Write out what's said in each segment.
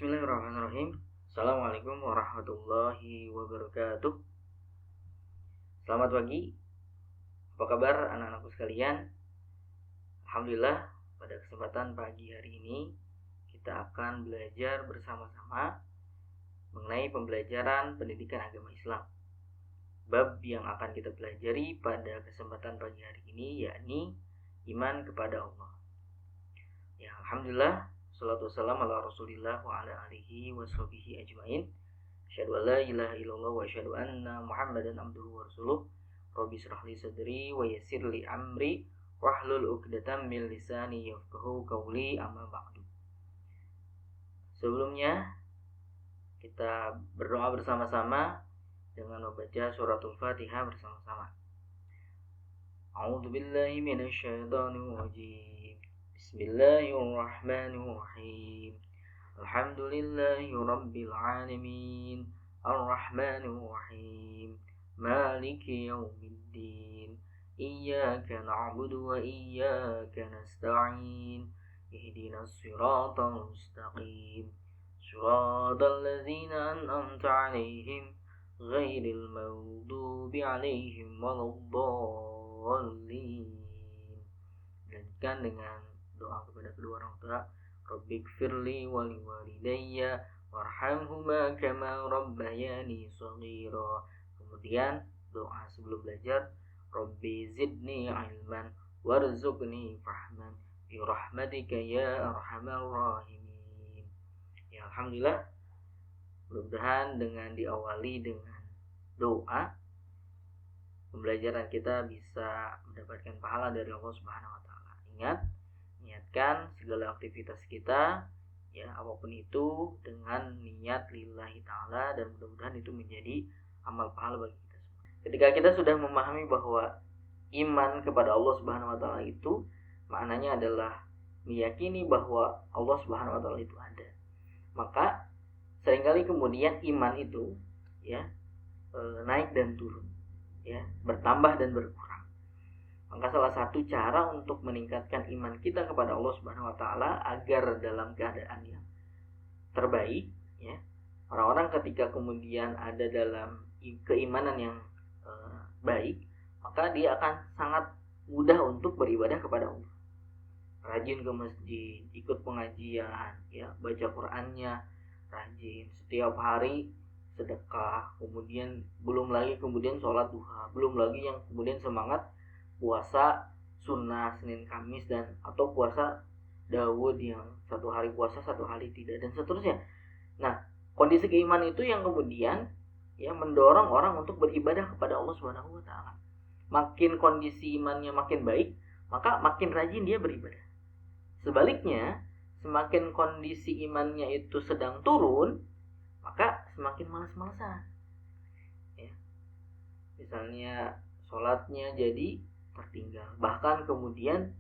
Bismillahirrahmanirrahim. Assalamualaikum warahmatullahi wabarakatuh. Selamat pagi. Apa kabar anak-anakku sekalian? Alhamdulillah, pada kesempatan pagi hari ini kita akan belajar bersama-sama mengenai pembelajaran pendidikan agama Islam. Bab yang akan kita pelajari pada kesempatan pagi hari ini yakni iman kepada Allah. Ya, alhamdulillah, salatu wassalamu ala Rasulillah wa ala alihi wa sahbihi ajmain. Asyhadu an la ilaha illallah wa asyhadu anna Muhammadan abduhu wa rasuluh. Rabbi shrah li sadri wa yassir li amri wahlul 'uqdatam min lisani yafqahu qawli, amma ba'du. Sebelumnya kita berdoa bersama-sama dengan membaca suratul Fatihah bersama-sama. A'udzu billahi minasy syaithanir rajim. Bismillahirrahmanirrahim. Alhamdulillahi rabbil alamin. Ar-rahmanir rahim. Maliki yaumiddin. Iyyaka na'budu wa iyyaka nasta'in. Ihdinas siratal mustaqim. Siratal ladzina an'amta 'alaihim ghairil maghdubi 'alaihim waladdallin. Lanjutkan dengan doa kepada kedua orang tua. Rabbighfirli wa liwalidayya warhamhuma kama rabbayani shaghira. Kemudian doa sebelum belajar, Rabbi zidni ilman warzuqni fahman bi rahmatika ya arhamar rahimin. Ya, alhamdulillah, mudah-mudahan dengan diawali dengan doa pembelajaran kita bisa mendapatkan pahala dari Allah Subhanahu wa taala. Niatkan segala aktivitas kita, ya apapun itu, dengan niat lillahi ta'ala, dan mudah-mudahan itu menjadi amal pahala bagi kita semua. Ketika kita sudah memahami bahwa iman kepada Allah Subhanahu wa taala itu maknanya adalah meyakini bahwa Allah Subhanahu wa taala itu ada, maka seringkali kemudian iman itu ya naik dan turun, ya bertambah dan berkurang. Maka salah satu cara untuk meningkatkan iman kita kepada Allah Subhanahu wa taala agar dalam keadaan yang terbaik, ya. Orang-orang ketika kemudian ada dalam keimanan yang baik, maka dia akan sangat mudah untuk beribadah kepada Allah. Rajin ke masjid, ikut pengajian, ya, baca Qur'annya rajin, setiap hari sedekah, kemudian belum lagi kemudian sholat duha, belum lagi yang kemudian semangat puasa sunnah Senin Kamis dan atau puasa Daud yang satu hari puasa satu hari tidak, dan seterusnya. Nah, kondisi keimanan itu yang kemudian ya mendorong orang untuk beribadah kepada Allah Subhanahu wa taala. Makin kondisi imannya makin baik, maka makin rajin dia beribadah. Sebaliknya, semakin kondisi imannya itu sedang turun, maka semakin malas-malasan. Ya. Misalnya sholatnya jadi tertinggal, bahkan kemudian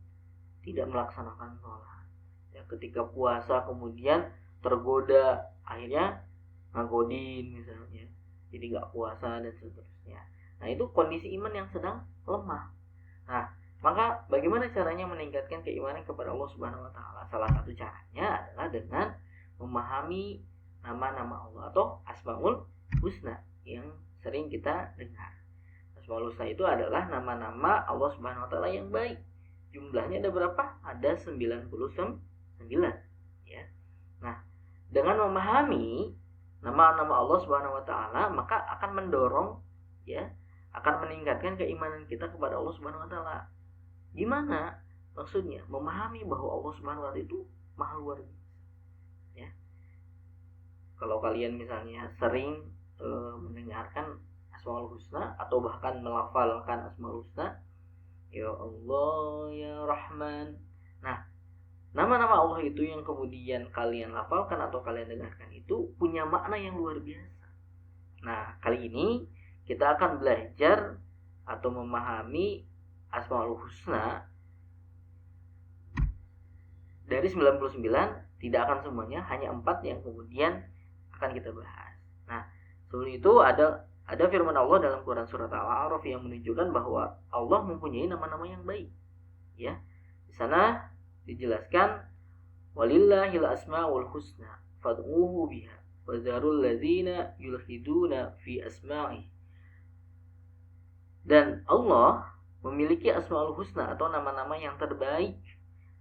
tidak melaksanakan sholat. Ya, ketika puasa kemudian tergoda, akhirnya ngagodin misalnya, jadi nggak puasa dan seterusnya. Nah, itu kondisi iman yang sedang lemah. Nah, maka bagaimana caranya meningkatkan keimanan kepada Allah Subhanahu wa taala? Salah satu caranya adalah dengan memahami nama-nama Allah atau Asmaul Husna yang sering kita dengar. Asmaul Husna itu adalah nama-nama Allah Subhanahu wa taala yang baik. Jumlahnya ada berapa? Ada 99, ya. Nah, dengan memahami nama-nama Allah Subhanahu wa taala, maka akan mendorong, ya, akan meningkatkan keimanan kita kepada Allah Subhanahu wa taala. Gimana? Maksudnya memahami bahwa Allah Subhanahu wa taala itu maha luar biasa. Ya. Kalau kalian misalnya sering mendengarkan Asmaul Husna atau bahkan melafalkan Asmaul Husna, ya Allah, ya Rahman. Nah, nama-nama Allah itu yang kemudian kalian lafalkan atau kalian dengarkan itu punya makna yang luar biasa. Nah, kali ini kita akan belajar atau memahami Asmaul Husna dari 99, tidak akan semuanya, hanya 4 yang kemudian akan kita bahas. Nah, sebelum itu ada firman Allah dalam Quran surat Al-A'raf yang menunjukkan bahwa Allah mempunyai nama-nama yang baik. Ya. Di sana dijelaskan walillahil asmaul husna fad'uhu biha wa zarul ladzina yulhiduna fi asma'i. Dan Allah memiliki asmaul husna atau nama-nama yang terbaik,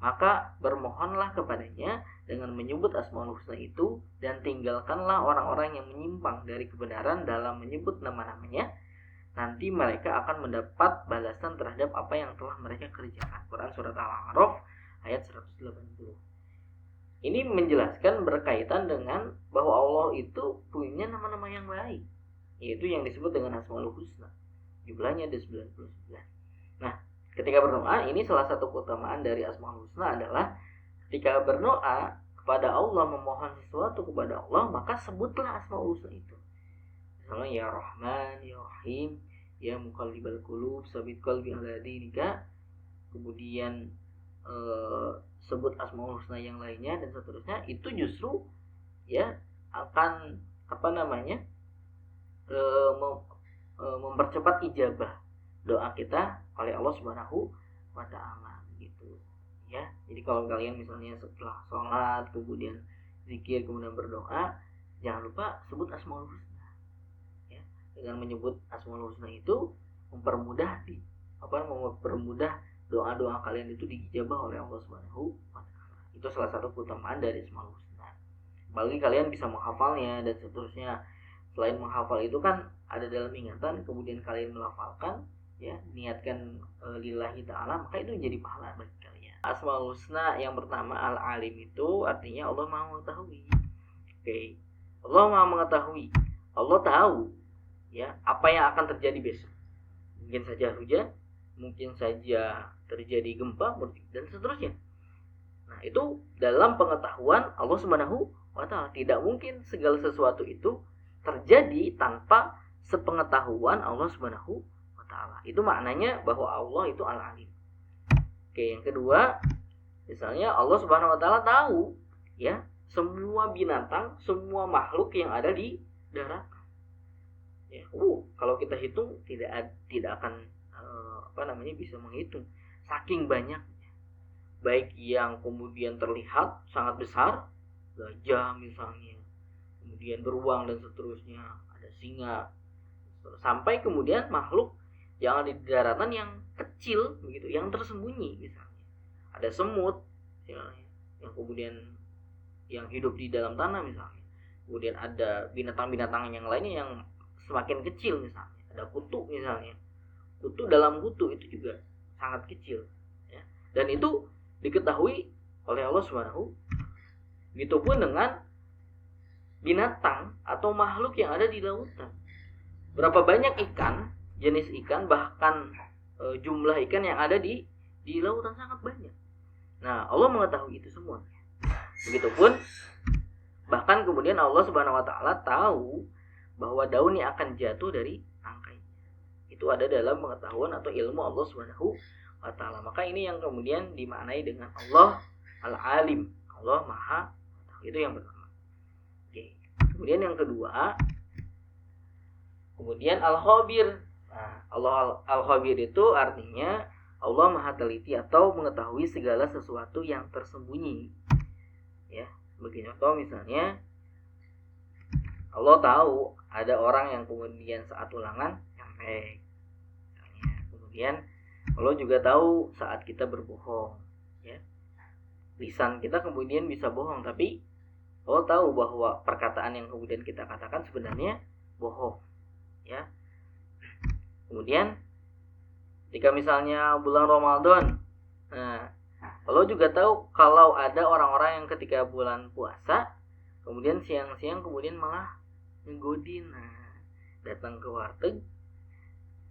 maka bermohonlah kepadanya dengan menyebut asmaul husna itu, dan tinggalkanlah orang-orang yang menyimpang dari kebenaran dalam menyebut nama-namanya. Nanti mereka akan mendapat balasan terhadap apa yang telah mereka kerjakan. Quran Surat Al-A'raf ayat 180. Ini menjelaskan berkaitan dengan bahwa Allah itu punya nama-nama yang baik, yaitu yang disebut dengan Asmaul Husna. Jumlahnya ada 99. Nah, ketika berdoa, ini salah satu keutamaan dari Asmaul Husna adalah ketika berdoa kepada Allah, memohon sesuatu kepada Allah, maka sebutlah Asmaul Husna itu. Misalnya ya Rahman, ya Rahim, ya Muqallibal Qulub, Sabit Qalbi ala dinika, kemudian sebut Asmaul Husna yang lainnya dan seterusnya, itu justru ya akan mempercepat ijabah doa kita oleh Allah Subhanahu wa taala gitu ya. Jadi kalau kalian misalnya setelah sholat kemudian zikir kemudian berdoa, jangan lupa sebut Asmaul Husna. Dengan menyebut Asmaul Husna itu mempermudah doa-doa kalian itu diijabah oleh Allah Subhanahu wa taala. Itu salah satu keutamaan dari Asmaul Husna. Apalagi kalian bisa menghafalnya dan seterusnya. Selain menghafal itu kan ada dalam ingatan, kemudian kalian melafalkan, ya, niatkan lillahi ta'ala, maka itu jadi pahala bagi kalian. Asmaul Husna yang pertama Al-Alim itu artinya Allah Maha mengetahui. Oke. Allah Maha mengetahui. Allah tahu ya apa yang akan terjadi besok. Mungkin saja hujan, mungkin saja terjadi gempa dan seterusnya. Nah, itu dalam pengetahuan Allah Subhanahu wa taala. Tidak mungkin segala sesuatu itu terjadi tanpa sepengetahuan Allah Subhanahu wa taala. Itu maknanya bahwa Allah itu Al-Alim. Oke, yang kedua, misalnya Allah Subhanahu wa taala tahu ya semua binatang, semua makhluk yang ada di darat. Ya, kalau kita hitung tidak akan bisa menghitung, saking banyaknya. Baik yang kemudian terlihat sangat besar, gajah misalnya, kemudian beruang dan seterusnya, ada singa, sampai kemudian makhluk yang ada di daratan yang kecil begitu, yang tersembunyi misalnya. Ada semut misalnya, yang kemudian yang hidup di dalam tanah misalnya. Kemudian ada binatang-binatang yang lainnya yang semakin kecil misalnya, ada kutu misalnya. Kutu dalam kutu itu juga sangat kecil ya. Dan itu diketahui oleh Allah Subhanahu. Begitupun dengan binatang atau makhluk yang ada di lautan. Berapa banyak ikan, jenis ikan, bahkan jumlah ikan yang ada di lautan sangat banyak. Nah, Allah mengetahui itu semua. Begitupun bahkan kemudian Allah Subhanahu wa taala tahu bahwa daun yang akan jatuh dari tangkainya. Itu ada dalam pengetahuan atau ilmu Allah Subhanahu wa taala. Maka ini yang kemudian dimaknai dengan Allah Al-Alim. Allah Maha tahu. Itu yang pertama. Oke. Kemudian yang kedua, kemudian Al-Khabir. Nah, Allah Al-Khabir itu artinya Allah Maha teliti atau mengetahui segala sesuatu yang tersembunyi. Ya, sebagai contoh misalnya Allah tahu ada orang yang kemudian saat ulangan nyampe. Kemudian Allah juga tahu saat kita berbohong, ya. Lisan kita kemudian bisa bohong, tapi Allah tahu bahwa perkataan yang kemudian kita katakan sebenarnya bohong, ya. Kemudian ketika misalnya bulan Ramadan, nah, Allah juga tahu kalau ada orang-orang yang ketika bulan puasa kemudian siang-siang kemudian malah ngegodin, datang ke warteg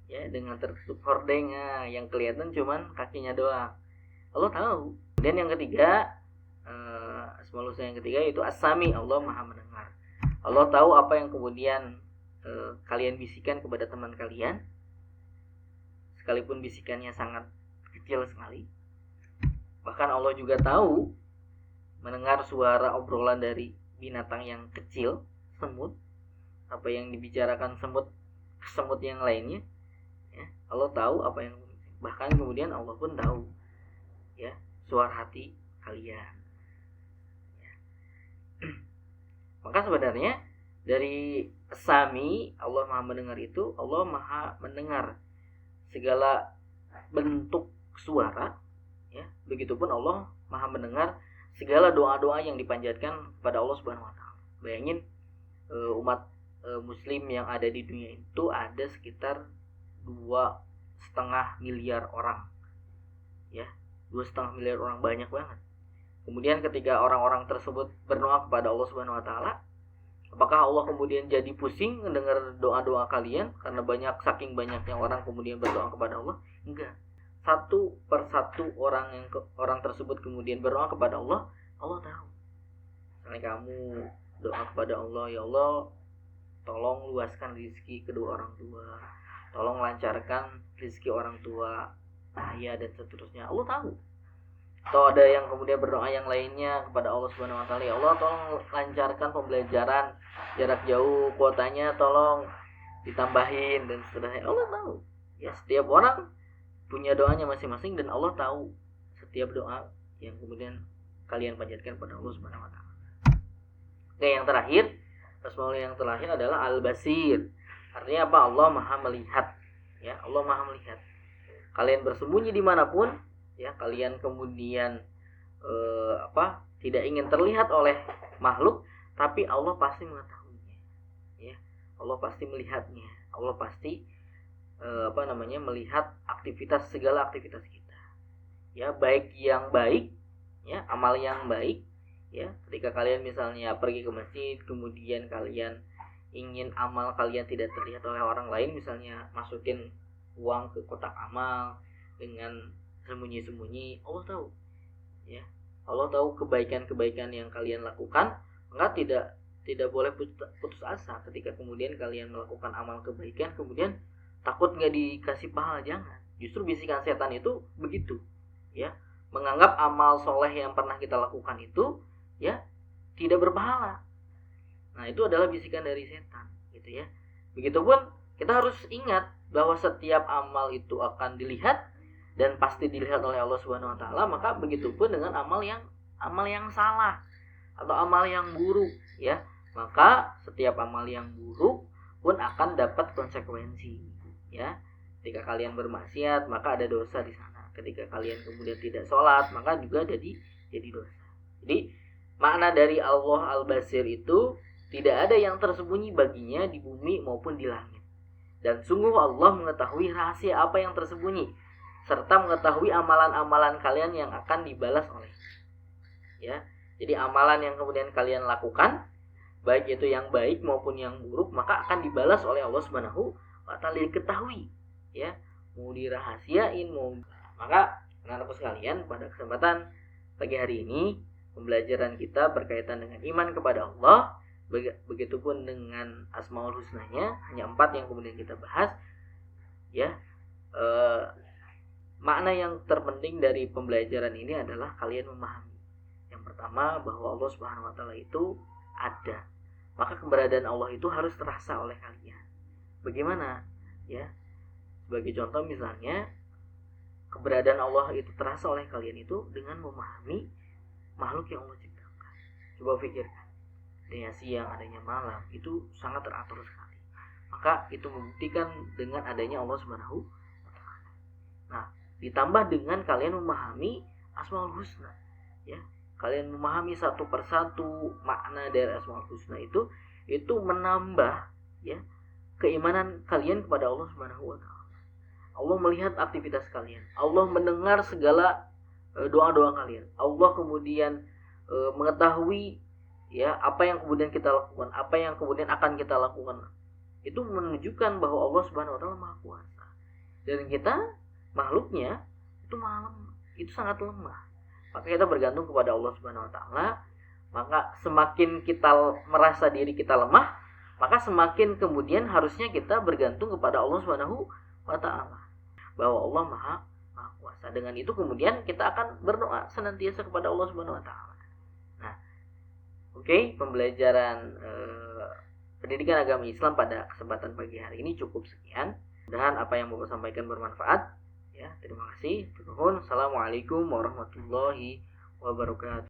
ya dengan tertutup hordeng, yang kelihatan cuman kakinya doang. Allah tahu. Dan yang ketiga, Asmaul Husna yang ketiga yaitu As-Sami, Allah Maha mendengar. Allah tahu apa yang kemudian kalian bisikan kepada teman kalian, sekalipun bisikannya sangat kecil sekali. Bahkan Allah juga tahu mendengar suara obrolan dari binatang yang kecil, semut, apa yang dibicarakan semut yang lainnya, ya. Allah tahu apa yang, bahkan kemudian Allah pun tahu ya suara hati kalian. Maka sebenarnya dari Sami, Allah Maha mendengar itu, Allah Maha mendengar segala bentuk suara, ya. Begitupun Allah Maha mendengar segala doa-doa yang dipanjatkan kepada Allah Subhanahu wa taala. Bayangin umat muslim yang ada di dunia itu ada sekitar 2,5 miliar orang. Ya, 2,5 miliar orang, banyak banget. Kemudian ketika orang-orang tersebut berdoa kepada Allah Subhanahu wa taala, apakah Allah kemudian jadi pusing mendengar doa-doa kalian karena saking banyaknya orang kemudian berdoa kepada Allah? Enggak. Satu persatu orang tersebut kemudian berdoa kepada Allah, Allah tahu. Misalnya kamu doa kepada Allah, ya Allah, tolong luaskan rezeki kedua orang tua, tolong lancarkan rezeki orang tua saya dan seterusnya. Allah tahu. Atau ada yang kemudian berdoa yang lainnya kepada Allah Subhanahu wa taala, ya Allah, tolong lancarkan pembelajaran jarak jauh, kuotanya tolong ditambahin dan seterusnya. Allah tahu. Ya, setiap orang punya doanya masing-masing dan Allah tahu setiap doa yang kemudian kalian panjatkan kepada Allah Subhanahu wa taala. Oke, yang terakhir, Asmaul yang terakhir adalah Al-Basir. Artinya apa? Allah Maha melihat. Ya, Allah Maha melihat. Kalian bersembunyi dimanapun, ya, kalian kemudian tidak ingin terlihat oleh makhluk, tapi Allah pasti mengetahuinya. Ya, Allah pasti melihatnya. Allah pasti melihat segala aktivitas kita. Ya, baik yang baik, ya, amal yang baik. Ya, ketika kalian misalnya pergi ke masjid, kemudian kalian ingin amal kalian tidak terlihat oleh orang lain, misalnya masukin uang ke kotak amal dengan sembunyi-sembunyi, Allah tahu. Ya, Allah tahu kebaikan-kebaikan yang kalian lakukan, maka tidak boleh putus asa ketika kemudian kalian melakukan amal kebaikan, kemudian takut nggak dikasih pahala, jangan. Justru bisikan setan itu begitu, ya, menganggap amal soleh yang pernah kita lakukan itu, ya, tidak berpahala. Nah, itu adalah bisikan dari setan, gitu ya. Begitupun kita harus ingat bahwa setiap amal itu akan dilihat dan pasti dilihat oleh Allah Subhanahu wa taala, maka begitupun dengan amal yang salah atau amal yang buruk, ya. Maka setiap amal yang buruk pun akan dapat konsekuensi, ya. Ketika kalian bermaksiat, maka ada dosa di sana. Ketika kalian kemudian tidak sholat, maka juga jadi dosa. Jadi makna dari Allah Al-Basir itu tidak ada yang tersembunyi baginya di bumi maupun di langit. Dan sungguh Allah mengetahui rahasia apa yang tersembunyi, serta mengetahui amalan-amalan kalian yang akan dibalas oleh. Ya, jadi amalan yang kemudian kalian lakukan, baik itu yang baik maupun yang buruk, maka akan dibalas oleh Allah Subhanahu wa taala, diketahui. Ya, mau dirahasiain, maka anak-anakku sekalian, pada kesempatan pagi hari ini pembelajaran kita berkaitan dengan iman kepada Allah, begitupun dengan Asmaul Husnanya, hanya 4 yang kemudian kita bahas. Ya, makna yang terpenting dari pembelajaran ini adalah kalian memahami. Yang pertama, bahwa Allah Subhanahu wa taala itu ada. Maka keberadaan Allah itu harus terasa oleh kalian. Bagaimana? Ya. Sebagai contoh misalnya, keberadaan Allah itu terasa oleh kalian itu dengan memahami makhluk yang Allah ciptakan. Coba pikirkan, adanya siang, adanya malam, itu sangat teratur sekali. Maka itu membuktikan dengan adanya Allah Subhanahu wa taala. Nah, ditambah dengan kalian memahami Asmaul Husna, ya. Kalian memahami satu persatu makna dari Asmaul Husna itu menambah, ya, keimanan kalian kepada Allah Subhanahu wa taala. Allah melihat aktivitas kalian. Allah mendengar segala doa-doa kalian. Allah kemudian mengetahui, ya, apa yang kemudian kita lakukan, apa yang kemudian akan kita lakukan. Itu menunjukkan bahwa Allah Subhanahu wa taala Maha Kuasa. Dan kita makhluknya itu sangat lemah. Maka kita bergantung kepada Allah Subhanahu wa taala. Maka semakin kita merasa diri kita lemah, maka semakin kemudian harusnya kita bergantung kepada Allah Subhanahu wa taala, bahwa Allah Maha Kuasa. Dengan itu kemudian kita akan berdoa senantiasa kepada Allah Subhanahu wa taala. Nah, oke, pembelajaran pendidikan agama Islam pada kesempatan pagi hari ini cukup sekian. Mudah-mudahan apa yang Bapak sampaikan bermanfaat. Ya, terima kasih. Assalamualaikum warahmatullahi wabarakatuh.